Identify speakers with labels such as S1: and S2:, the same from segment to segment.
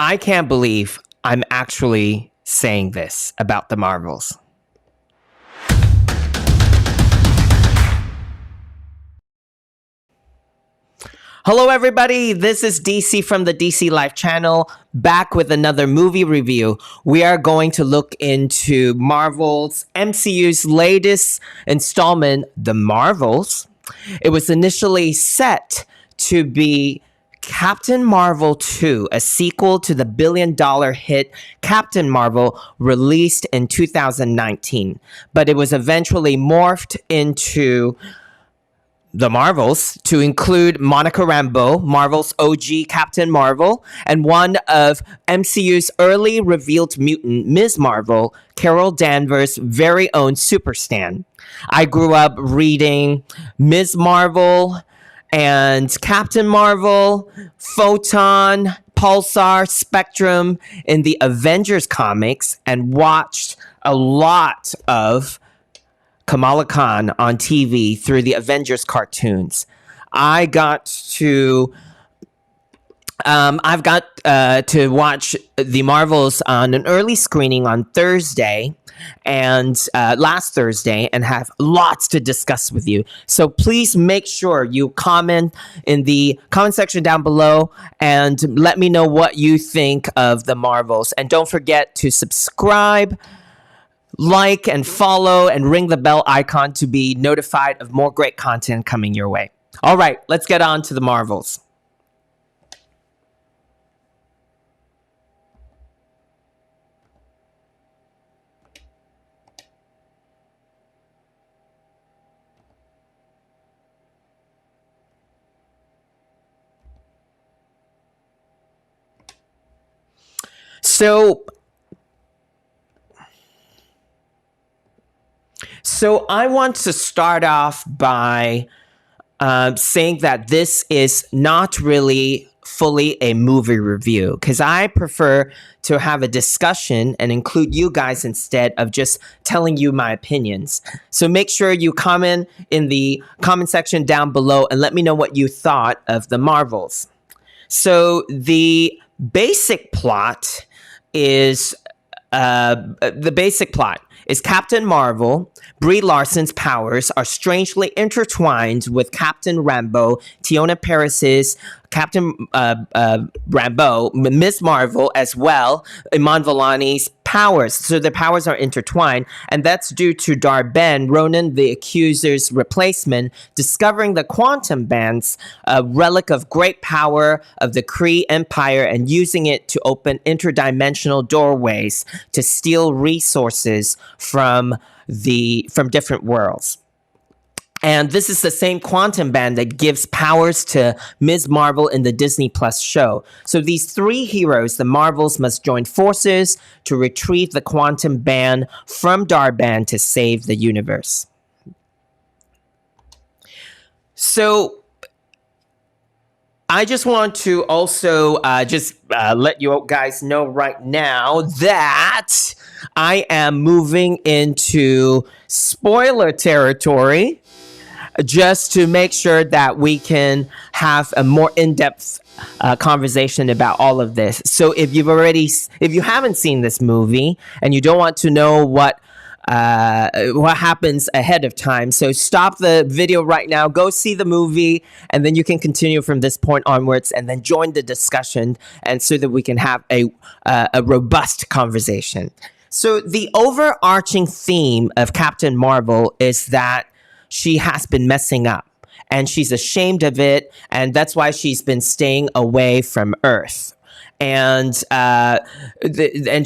S1: I can't believe I'm actually saying this about the Marvels. Hello, everybody. This is DC from the DC Life channel, back with another movie review. We are going to look into Marvel's MCU's latest installment, The Marvels. It was initially set to be Captain Marvel 2, a sequel to the billion-dollar hit Captain Marvel released in 2019, but it was eventually morphed into The Marvels to include Monica Rambeau, Marvel's OG Captain Marvel, and one of MCU's early revealed mutant, Ms. Marvel, Carol Danvers' very own Super Stan. I grew up reading Ms. Marvel and Captain Marvel, Photon, Pulsar, Spectrum in the Avengers comics and watched a lot of Kamala Khan on TV through the Avengers cartoons. I've got to watch the Marvels on an early screening on Thursday and last Thursday, and have lots to discuss with you. So please make sure you comment in the comment section down below and let me know what you think of the Marvels. And don't forget to subscribe, like, and follow, and ring the bell icon to be notified of more great content coming your way. All right, let's get on to the Marvels. So I want to start off by saying that this is not really fully a movie review, because I prefer to have a discussion and include you guys instead of just telling you my opinions. So make sure you comment in the comment section down below and let me know what you thought of the Marvels. So the basic plot is Captain Marvel, Brie Larson's powers are strangely intertwined with Captain Rambeau, Teyonah Parris's Captain Rambeau, Ms. Marvel as well, Iman Vellani's powers. So the powers are intertwined, and that's due to Dar-Benn, Ronan the Accuser's replacement, discovering the quantum bands, a relic of great power of the Kree Empire, and using it to open interdimensional doorways to steal resources from different worlds. And this is the same quantum band that gives powers to Ms. Marvel in the Disney Plus show. So these three heroes, the Marvels, must join forces to retrieve the quantum band from Dar-Benn to save the universe. So I just want to also let you guys know right now that I am moving into spoiler territory, just to make sure that we can have a more in-depth conversation about all of this. So if you haven't seen this movie and you don't want to know what happens ahead of time, so stop the video right now, go see the movie, and then you can continue from this point onwards and then join the discussion, and so that we can have a robust conversation. So the overarching theme of Captain Marvel is that she has been messing up and she's ashamed of it, and that's why she's been staying away from Earth. And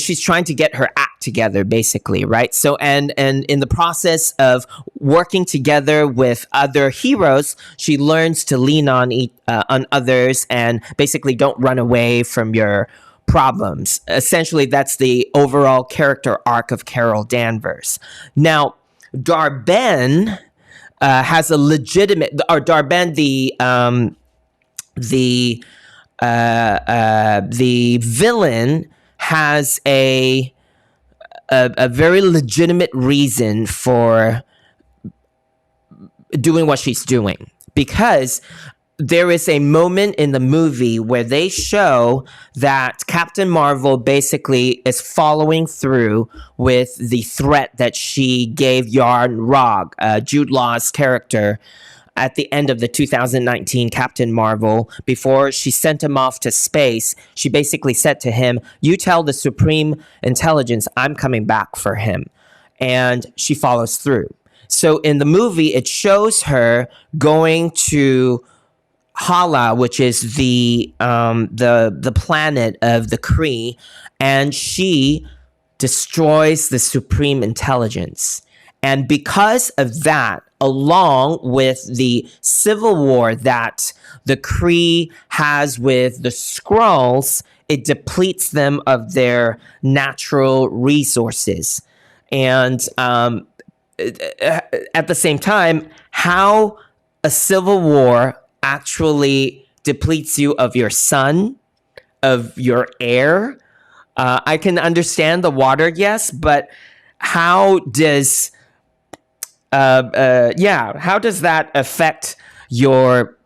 S1: she's trying to get her act together, basically, right? So and in the process of working together with other heroes, she learns to lean on others and basically don't run away from your problems. Essentially, that's the overall character arc of Carol Danvers. Now, Dar-Benn has a legitimate, or Dar-Benn, the villain, has a very legitimate reason for doing what she's doing, because there is a moment in the movie where they show that Captain Marvel basically is following through with the threat that she gave Yarn Rog, Jude Law's character, at the end of the 2019 Captain Marvel. Before she sent him off to space, she basically said to him, "You tell the Supreme Intelligence I'm coming back for him." And she follows through. So in the movie, it shows her going to Hala, which is the planet of the Kree, and she destroys the Supreme Intelligence. And because of that, along with the civil war that the Kree has with the Skrulls, it depletes them of their natural resources. And at the same time, how a civil war actually depletes you of your sun, of your air. I can understand the water, yes, but how does how does that affect your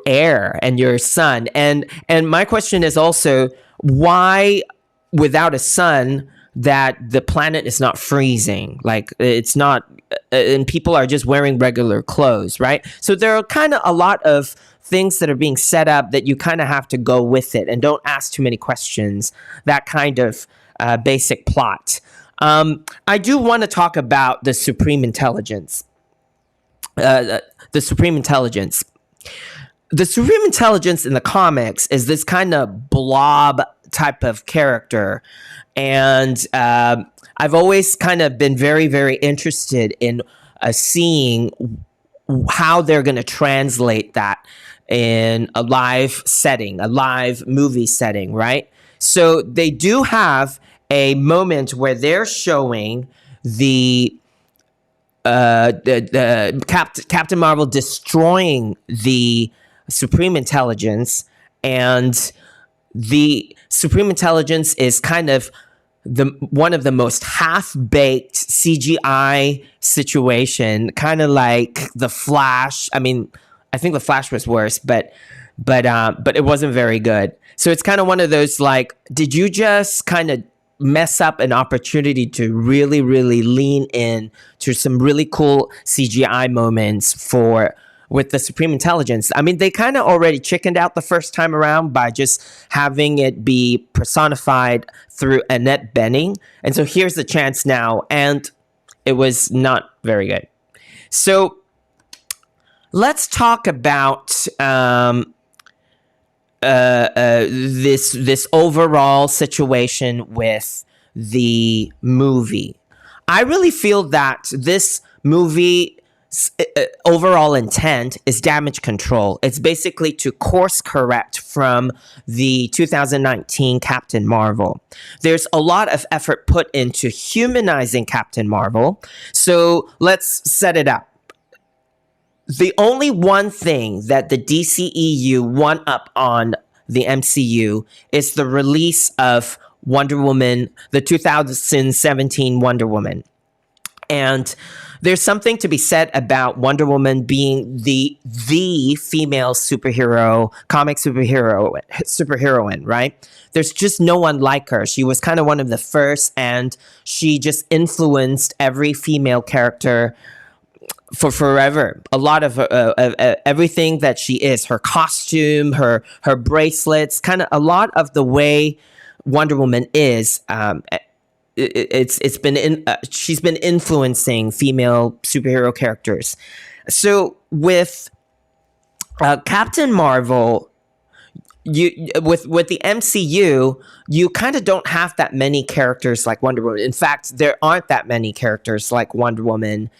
S1: air and your sun? And my question is also, why without a sun that the planet is not freezing? Like, it's not, and people are just wearing regular clothes, right? So there are kind of a lot of things that are being set up that you kind of have to go with it and don't ask too many questions. That kind of basic plot. I do want to talk about the Supreme Intelligence. The Supreme Intelligence. The Supreme Intelligence in the comics is this kind of blob type of character. And I've always kind of been very, very interested in seeing how they're going to translate that in a live setting, a live movie setting, right? So they do have a moment where they're showing the Captain Marvel destroying the Supreme Intelligence, and the Supreme Intelligence is kind of one of the most half-baked CGI situation, kind of like The Flash. I mean, I think The Flash was worse, but it wasn't very good. So it's kind of one of those, like, did you just kind of mess up an opportunity to really, really lean in to some really cool CGI moments with the Supreme Intelligence? I mean, they kind of already chickened out the first time around by just having it be personified through Annette Bening. And so here's the chance now, and it was not very good. So let's talk about this overall situation with the movie. I really feel that this movie overall intent is damage control. It's basically to course correct from the 2019 Captain Marvel. There's a lot of effort put into humanizing Captain Marvel. So let's set it up. The only one thing that the DCEU won up on the MCU is the release of Wonder Woman, the 2017 Wonder Woman. And there's something to be said about Wonder Woman being the female superhero, comic superheroine, right? There's just no one like her. She was kind of one of the first, and she just influenced every female character for forever. A lot of everything that she is, her costume, her bracelets, kind of a lot of the way Wonder Woman is. She's been influencing female superhero characters. So with Captain Marvel, with the MCU, you kind of don't have that many characters like Wonder Woman. In fact, there aren't that many characters like Wonder Woman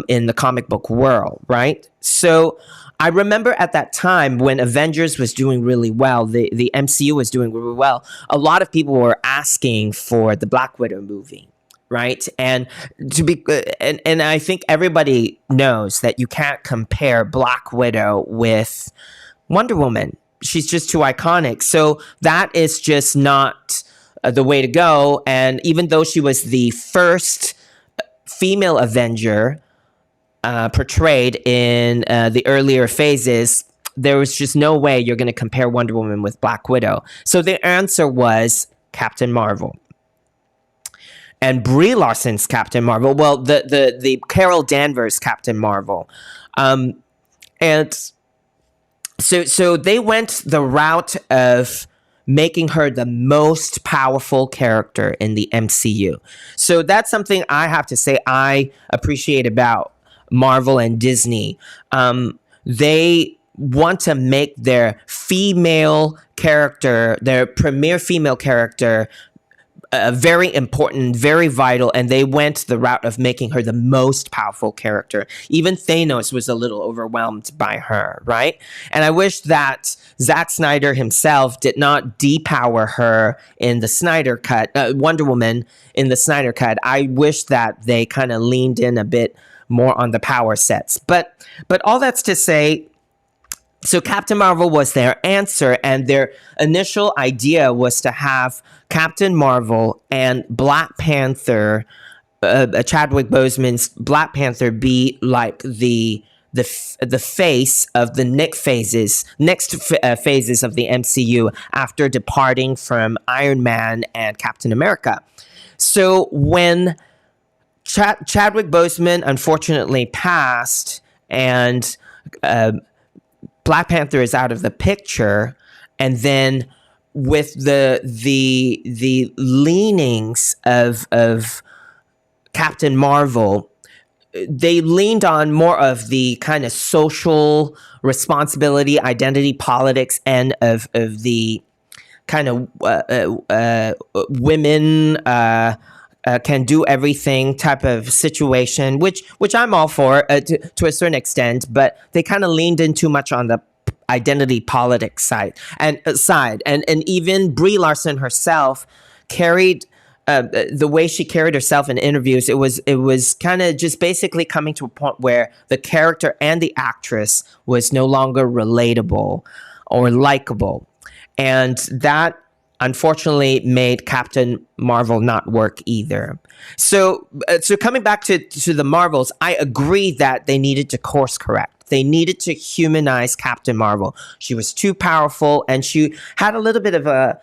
S1: in the comic book world, right? So I remember at that time when Avengers was doing really well, the MCU was doing really well, a lot of people were asking for the Black Widow movie, right? And and I think everybody knows that you can't compare Black Widow with Wonder Woman. She's just too iconic. So that is just not the way to go. And even though she was the first female Avenger portrayed in the earlier phases, there was just no way you're going to compare Wonder Woman with Black Widow. So the answer was Captain Marvel. And Brie Larson's Captain Marvel, well, the Carol Danvers Captain Marvel. And so they went the route of making her the most powerful character in the MCU. So that's something I have to say I appreciate about Marvel and Disney. They want to make their female character, their premier female character, very important, very vital, and they went the route of making her the most powerful character. Even Thanos was a little overwhelmed by her, right? And I wish that Zack Snyder himself did not depower her in the Snyder Cut, Wonder Woman in the Snyder Cut. I wish that they kind of leaned in a bit more on the power sets. But all that's to say, so Captain Marvel was their answer, and their initial idea was to have Captain Marvel and Black Panther, Chadwick Boseman's Black Panther, be like the face of the next phases of the MCU after departing from Iron Man and Captain America. So when Chadwick Boseman unfortunately passed, and Black Panther is out of the picture, and then with the leanings of Captain Marvel, they leaned on more of the kind of social responsibility, identity politics, and of the kind of women can do everything type of situation, which I'm all for to a certain extent, but they kind of leaned in too much on the identity politics side, and even Brie Larson herself carried the way she carried herself in interviews. It was kind of just basically coming to a point where the character and the actress was no longer relatable or likable, and that unfortunately made Captain Marvel not work either. So coming back to the Marvels, I agree that they needed to course correct. They needed to humanize Captain Marvel. She was too powerful, and she had a little bit of a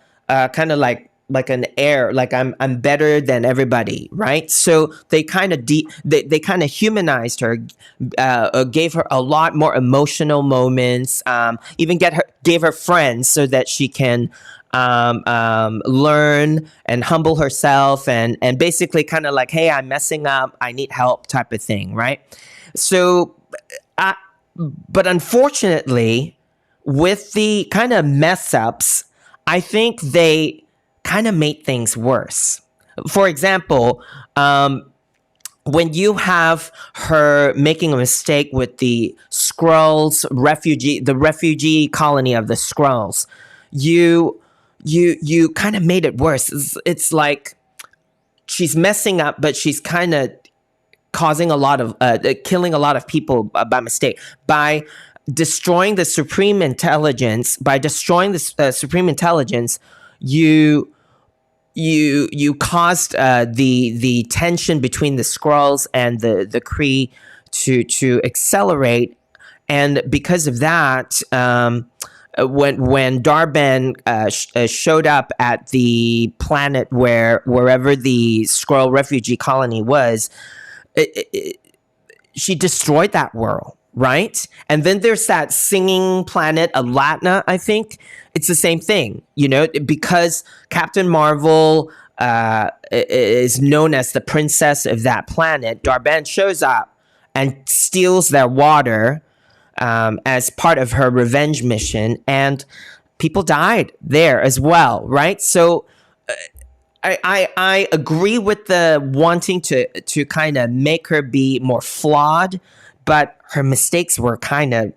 S1: kind of like an air, like I'm better than everybody, right? So they kind of they kind of humanized her, gave her a lot more emotional moments, even gave her friends so that she can learn and humble herself, and basically kind of like, hey, I'm messing up, I need help type of thing, right? So but unfortunately, with the kind of mess ups, I think they kind of made things worse. For example, when you have her making a mistake with the Skrulls the refugee colony of the Skrulls, you kind of made it worse. It's like she's messing up, but she's kind of causing a lot of killing a lot of people by mistake, by destroying the supreme intelligence. You caused the tension between the Skrulls and the Kree to accelerate, and because of that, when Dar-Ben showed up at the planet wherever the Skrull refugee colony was, she destroyed that world, right? And then there's that singing planet, Alatna, I think. It's the same thing, because Captain Marvel is known as the princess of that planet. Dar-Ben shows up and steals their water as part of her revenge mission, and people died there as well, right? So I agree with the wanting to kind of make her be more flawed, but her mistakes were kind of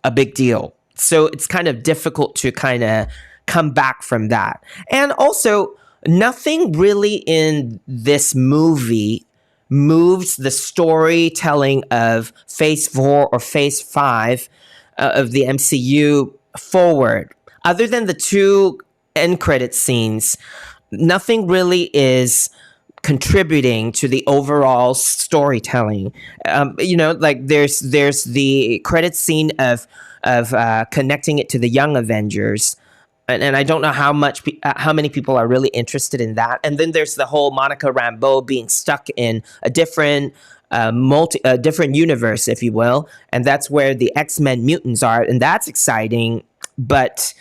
S1: a big deal. So it's kind of difficult to kind of come back from that. And also, nothing really in this movie moves the storytelling of Phase 4 or Phase 5 of the MCU forward. Other than the two end credit scenes, nothing really is contributing to the overall storytelling. Like there's the credit scene of connecting it to the Young Avengers. And I don't know how many people are really interested in that. And then there's the whole Monica Rambeau being stuck in a different different universe, if you will, and that's where the X-Men mutants are, and that's exciting. But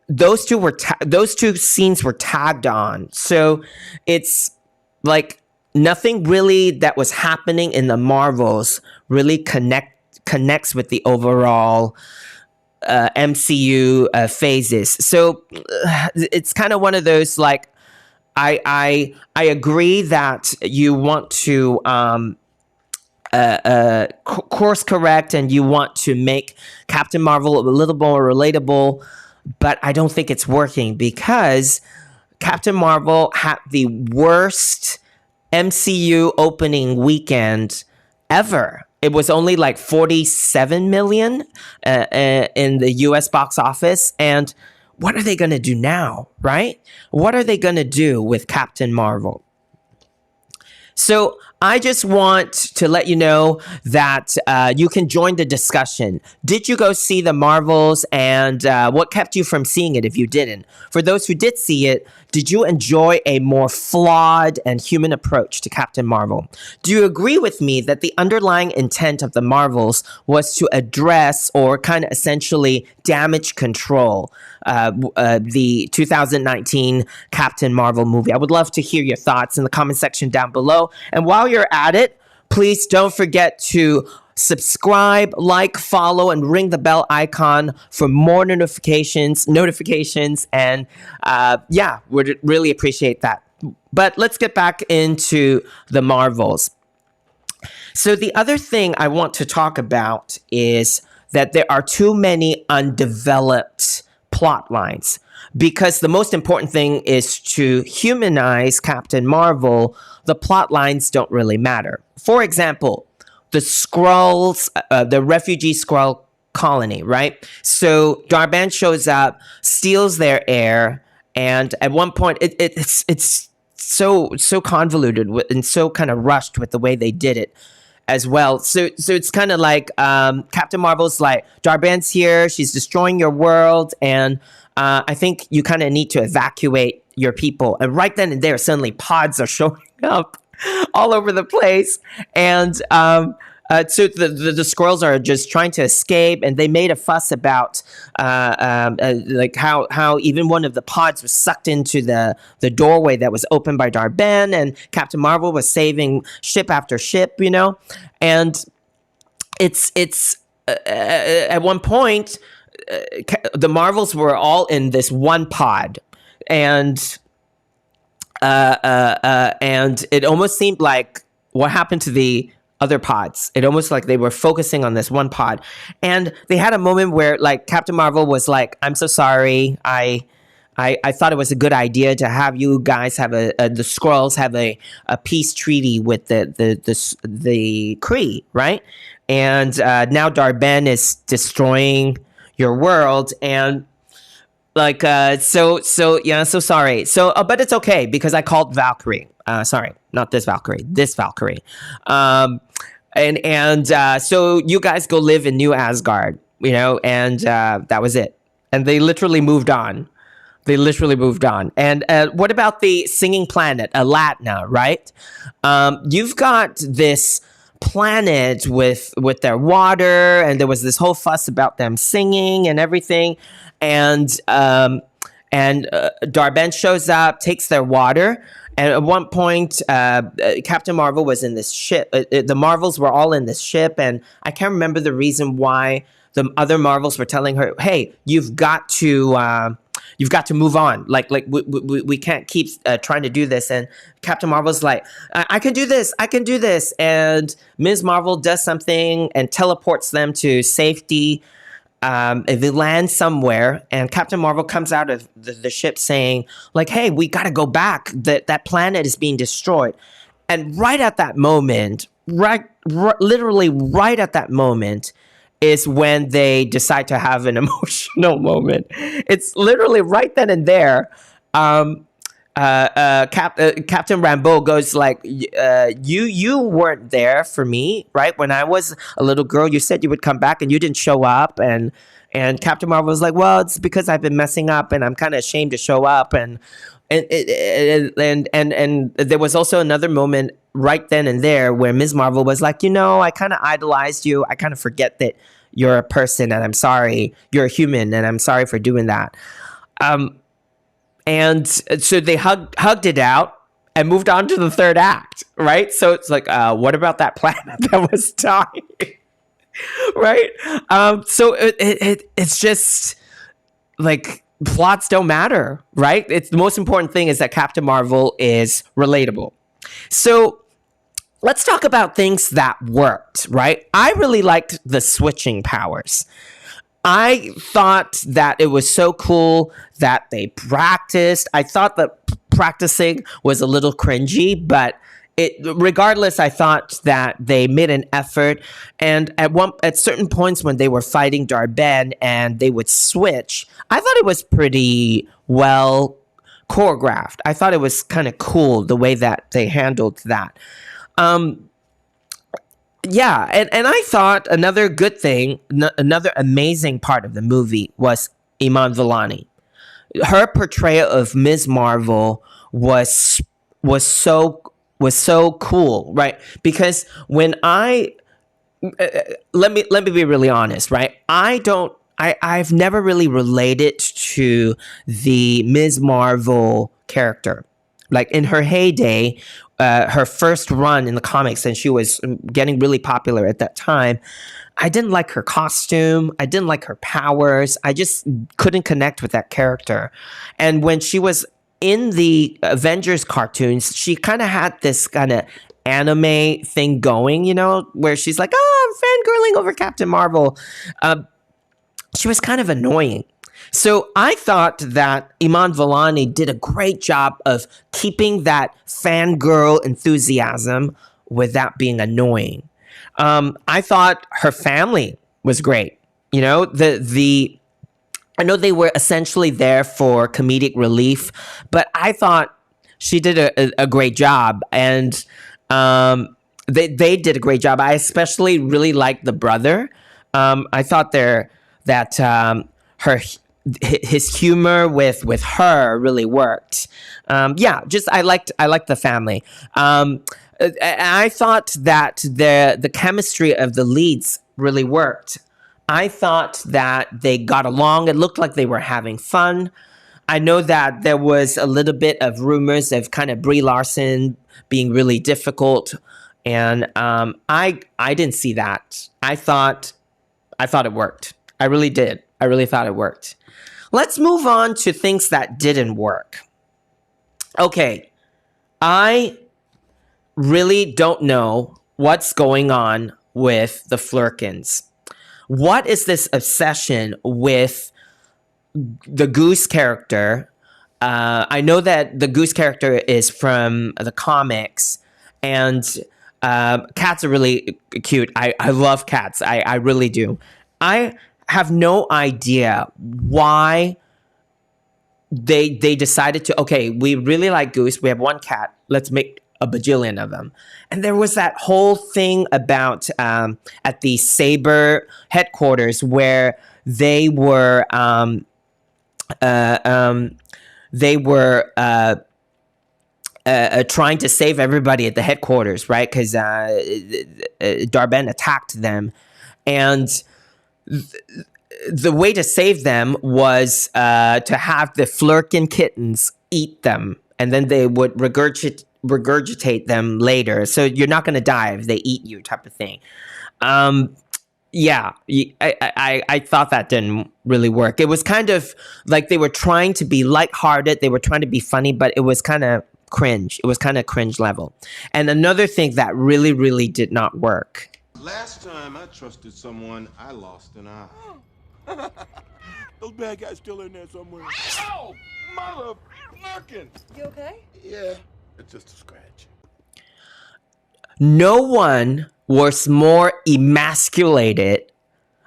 S1: those two scenes were tagged on, so it's like nothing really that was happening in the Marvels really connects with the overall MCU phases. So it's kind of one of those, like, I agree that you want to course correct and you want to make Captain Marvel a little more relatable, but I don't think it's working because Captain Marvel had the worst MCU opening weekend ever. It was only like 47 million in the US box office. And what are they going to do now, right? What are they going to do with Captain Marvel? So I just want to let you know that you can join the discussion. Did you go see the Marvels, and what kept you from seeing it if you didn't? For those who did see it, did you enjoy a more flawed and human approach to Captain Marvel? Do you agree with me that the underlying intent of the Marvels was to address or kind of essentially damage control the 2019 Captain Marvel movie? I would love to hear your thoughts in the comment section down below. And while you're at it, please don't forget to subscribe, like, follow, and ring the bell icon for more notifications, and would really appreciate that. But let's get back into the Marvels. So the other thing I want to talk about is that there are too many undeveloped plot lines, because the most important thing is to humanize Captain Marvel. The plot lines don't really matter. For example, the Skrulls, the refugee Skrull colony, right? So Dar-Benn shows up, steals their air, and at one point it's so convoluted and so kind of rushed with the way they did it as well. So it's kind of like Captain Marvel's like, Dar-Benn's here, she's destroying your world, and I think you kind of need to evacuate your people. And right then and there, suddenly pods are showing up all over the place. And so the Skrulls are just trying to escape, and they made a fuss about like how even one of the pods was sucked into the doorway that was opened by Dar-Benn, and Captain Marvel was saving ship after ship, and it's at one point the Marvels were all in this one pod, and it almost seemed like what happened to the other pods. It almost like they were focusing on this one pod, and they had a moment where like Captain Marvel was like, "I'm so sorry. I thought it was a good idea to have you guys have the Skrulls have a peace treaty with the Kree, right? And now Dar-Benn is destroying your world, and like so sorry. So but it's okay because I called Valkyrie. Sorry, not this Valkyrie. This Valkyrie. And so you guys go live in New Asgard, and that was it. And they literally moved on. And what about the singing planet, Alatna, right? You've got this planet with their water, and there was this whole fuss about them singing and everything. And Dar-Benn shows up, takes their water. And at one point, Captain Marvel was in this ship. The Marvels were all in this ship, and I can't remember the reason why the other Marvels were telling her, "Hey, you've got to move on. Like we can't keep trying to do this." And Captain Marvel's like, I can do this. And Ms. Marvel does something and teleports them to safety. They land somewhere, and Captain Marvel comes out of the ship saying, like, "Hey, we got to go back. That planet is being destroyed." And right at that moment, literally right at that moment, is when they decide to have an emotional moment. It's literally right then and there. Captain Rambeau goes like, you weren't there for me, right? When I was a little girl, you said you would come back and you didn't show up, and Captain Marvel was like, well, it's because I've been messing up and I'm kind of ashamed to show up, and there was also another moment right then and there where Ms. Marvel was like, I kind of idolized you. I kind of forget that you're a person, and I'm sorry, you're a human, and I'm sorry for doing that. And so they hugged it out and moved on to the third act, right? So it's like, what about that planet that was dying, right? So it's just like plots don't matter, right? It's the most important thing is that Captain Marvel is relatable. So let's talk about things that worked, right? I really liked the switching powers. I thought that it was so cool that they practiced. I thought that practicing was a little cringy, but regardless, I thought that they made an effort. And at certain points when they were fighting Darben and they would switch, I thought it was pretty well choreographed. I thought it was kind of cool the way that they handled that. Yeah, and I thought another good thing, another amazing part of the movie was Iman Vellani. Her portrayal of Ms. Marvel was so cool, right? Because when let me be really honest, right? I've never really related to the Ms. Marvel character. Like in her heyday, her first run in the comics, and she was getting really popular at that time, I didn't like her costume. I didn't like her powers. I just couldn't connect with that character. And when she was in the Avengers cartoons, she kind of had this kind of anime thing going, where she's like, I'm fangirling over Captain Marvel. She was kind of annoying. So I thought that Iman Vellani did a great job of keeping that fangirl enthusiasm without being annoying. I thought her family was great. I know they were essentially there for comedic relief, but I thought she did a great job, and they did a great job. I especially really liked the brother. I thought his humor with her really worked. I liked the family. I thought that the chemistry of the leads really worked. I thought that they got along. It looked like they were having fun. I know that there was a little bit of rumors of kind of Brie Larson being really difficult, and I didn't see that. I thought it worked. I really did. I really thought it worked. Let's move on to things that didn't work. Okay, I really don't know what's going on with the Flurkins. What is this obsession with the Goose character? I know that the Goose character is from the comics, and cats are really cute. I love cats. I really do. I have no idea why they decided to, okay, we really like Goose. We have one cat. Let's make a bajillion of them. And there was that whole thing about at the Saber headquarters where they were trying to save everybody at the headquarters, right? Because Darben attacked them, and the way to save them was to have the Flurkin kittens eat them, and then they would regurgitate them later. So you're not going to die if they eat you, type of thing. Yeah, I thought that didn't really work. It was kind of like they were trying to be lighthearted. They were trying to be funny, but it was kind of cringe. It was kind of cringe level. And another thing that really, really did not work.
S2: Last time I trusted someone, I lost an eye. Those bad guys still in there somewhere. Oh, mother fucking!
S3: You okay?
S2: Yeah, it's just a scratch.
S1: No one was more emasculated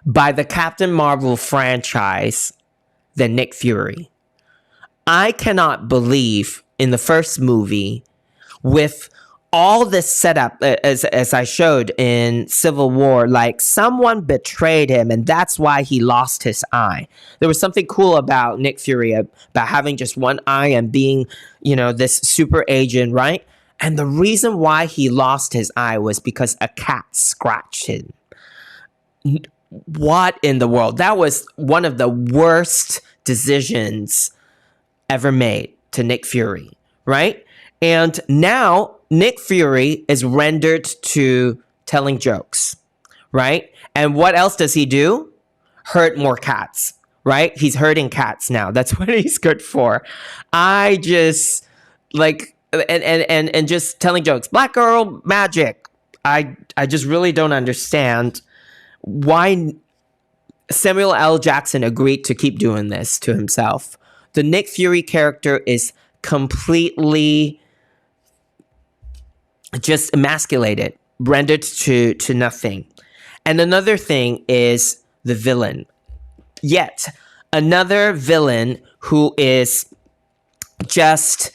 S1: by the Captain Marvel franchise than Nick Fury. I cannot believe in the first movie with all this setup, as I showed in Civil War, like someone betrayed him and that's why he lost his eye. There was something cool about Nick Fury, about having just one eye and being, this super agent, right? And the reason why he lost his eye was because a cat scratched him. What in the world? That was one of the worst decisions ever made to Nick Fury, right? And now Nick Fury is rendered to telling jokes, right? And what else does he do? Hurt more cats, right? He's hurting cats now. That's what he's good for. I just and just telling jokes. Black girl magic. I just really don't understand why Samuel L. Jackson agreed to keep doing this to himself. The Nick Fury character is completely just emasculated, rendered to nothing. And another thing is the villain. Yet another villain who is just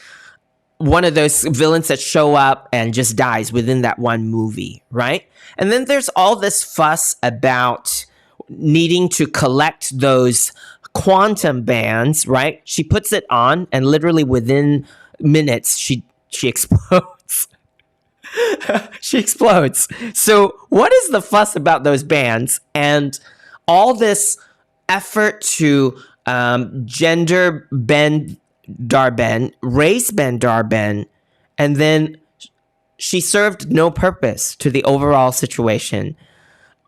S1: one of those villains that show up and just dies within that one movie, right? And then there's all this fuss about needing to collect those quantum bands, right? She puts it on and literally within minutes she explodes. She explodes. So what is the fuss about those bands and all this effort to gender bend Dar-Benn, race bend Dar-Benn, and then she served no purpose to the overall situation.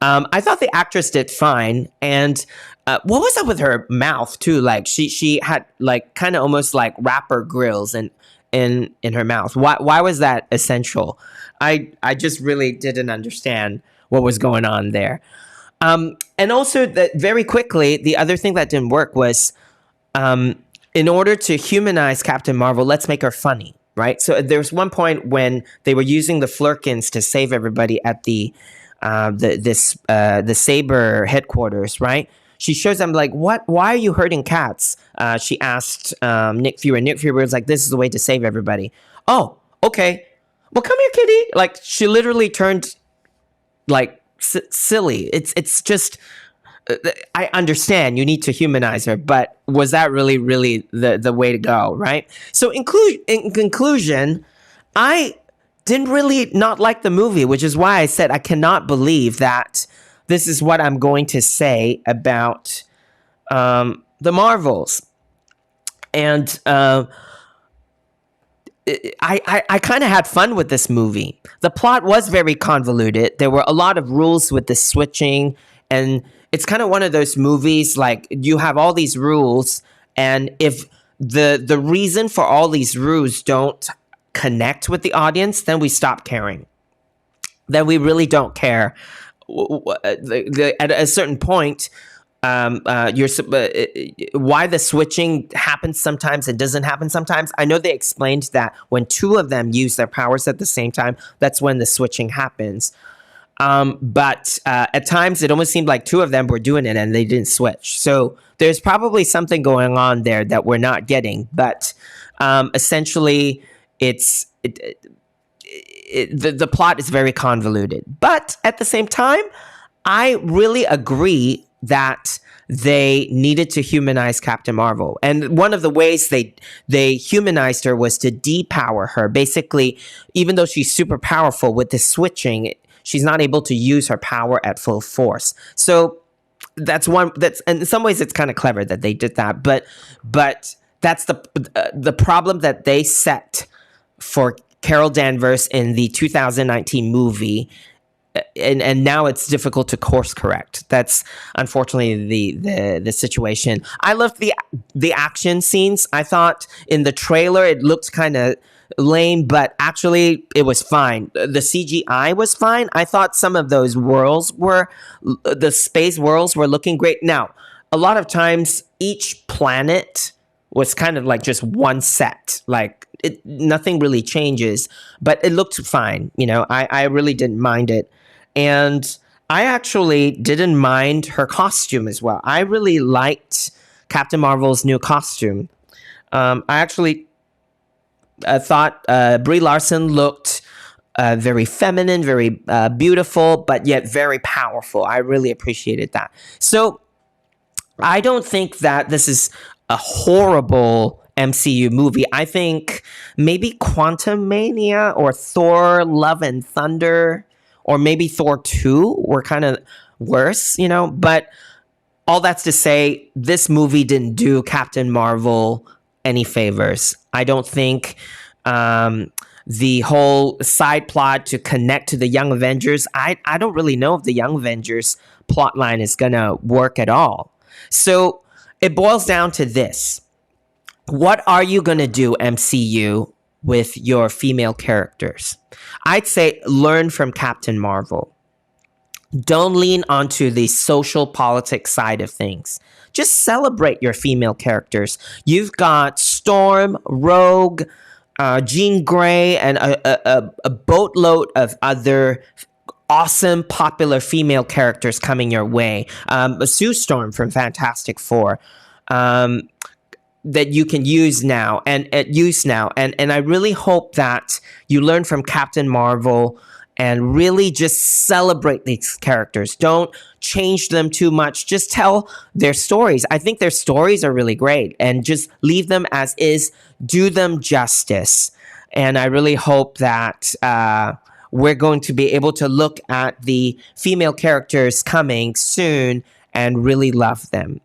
S1: I thought the actress did fine, and what was up with her mouth too? Like she had like kind of almost like rapper grills in her mouth. Why was that essential? I just really didn't understand what was going on there. And also that very quickly, the other thing that didn't work was in order to humanize Captain Marvel, let's make her funny, right? So there was one point when they were using the Flurkins to save everybody at the Saber headquarters, right? She shows them like, what? Why are you hurting cats? She asked Nick Fury. Nick Fury was like, this is the way to save everybody. Oh, okay. Well, come here, kitty. Like she literally turned like silly. It's just. I understand you need to humanize her, but was that really the way to go, right? So in conclusion, I didn't really not like the movie, which is why I said I cannot believe that this is what I'm going to say about the Marvels. And I kind of had fun with this movie. The plot was very convoluted. There were a lot of rules with the switching, and it's kind of one of those movies like you have all these rules, and if the reason for all these rules don't connect with the audience, then we stop caring. Then we really don't care. At a certain point, why the switching happens sometimes and doesn't happen sometimes. I know they explained that when two of them use their powers at the same time, that's when the switching happens. But at times it almost seemed like two of them were doing it and they didn't switch. So there's probably something going on there that we're not getting. But essentially, the plot is very convoluted. But at the same time, I really agree that they needed to humanize Captain Marvel. And one of the ways they humanized her was to depower her. Basically, even though she's super powerful with the switching, she's not able to use her power at full force. So that's in some ways it's kind of clever that they did that, but that's the problem that they set for Carol Danvers in the 2019 movie, and now it's difficult to course correct. That's unfortunately the situation. I loved the action scenes. I thought in the trailer it looked kind of lame, but actually it was fine. The CGI was fine. I thought some of those the space worlds were looking great. Now, a lot of times each planet was kind of like just one set, like nothing really changes, but it looked fine. I really didn't mind it. And I actually didn't mind her costume as well. I really liked Captain Marvel's new costume. I actually thought Brie Larson looked very feminine, very beautiful, but yet very powerful. I really appreciated that. So I don't think that this is a horrible MCU movie. I think maybe Quantum Mania or Thor Love and Thunder or maybe Thor 2 were kind of worse, you know? But all that's to say, this movie didn't do Captain Marvel any favors. I don't think the whole side plot to connect to the Young Avengers, I don't really know if the Young Avengers plotline is going to work at all. So it boils down to this. What are you going to do, MCU, with your female characters? I'd say learn from Captain Marvel. Don't lean onto the social politics side of things. Just celebrate your female characters. You've got Storm, Rogue, Jean Grey, and a boatload of other awesome, popular female characters coming your way. Sue Storm from Fantastic Four. That you can use now and I really hope that you learn from Captain Marvel and really just celebrate these characters. Don't change them too much. Just tell their stories. I think their stories are really great, and just leave them as is. Do them justice. And I really hope that we're going to be able to look at the female characters coming soon and really love them.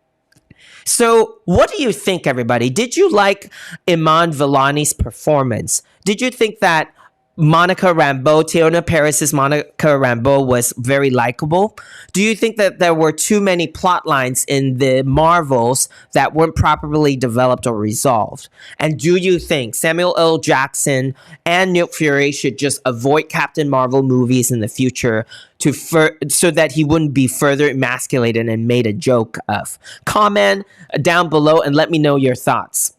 S1: So what do you think, everybody? Did you like Iman Vellani's performance? Did you think that Monica Rambeau, Teyonah Parris's Monica Rambeau, was very likable? Do you think that there were too many plot lines in the Marvels that weren't properly developed or resolved? And do you think Samuel L. Jackson and Nick Fury should just avoid Captain Marvel movies in the future so that he wouldn't be further emasculated and made a joke of? Comment down below and let me know your thoughts.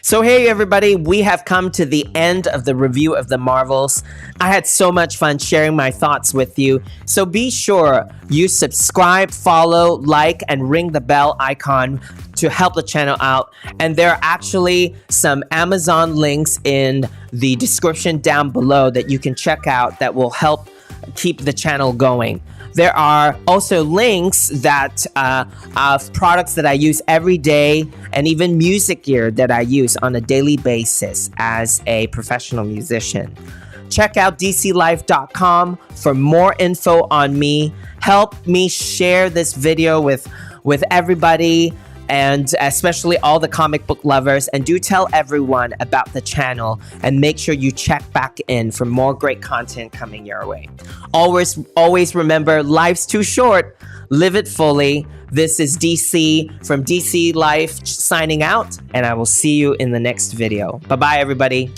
S1: So hey everybody, we have come to the end of the review of the Marvels. I had so much fun sharing my thoughts with you. So be sure you subscribe, follow, like, and ring the bell icon to help the channel out. And there are actually some Amazon links in the description down below that you can check out that will help keep the channel going. There are also links that of products that I use every day, and even music gear that I use on a daily basis as a professional musician. Check out DCLife.com for more info on me. Help me share this video with everybody, and especially all the comic book lovers, and do tell everyone about the channel, and make sure you check back in for more great content coming your way. Always remember, life's too short. Live it fully. This is DC from DC Life signing out, and I will see you in the next video. Bye-bye, everybody.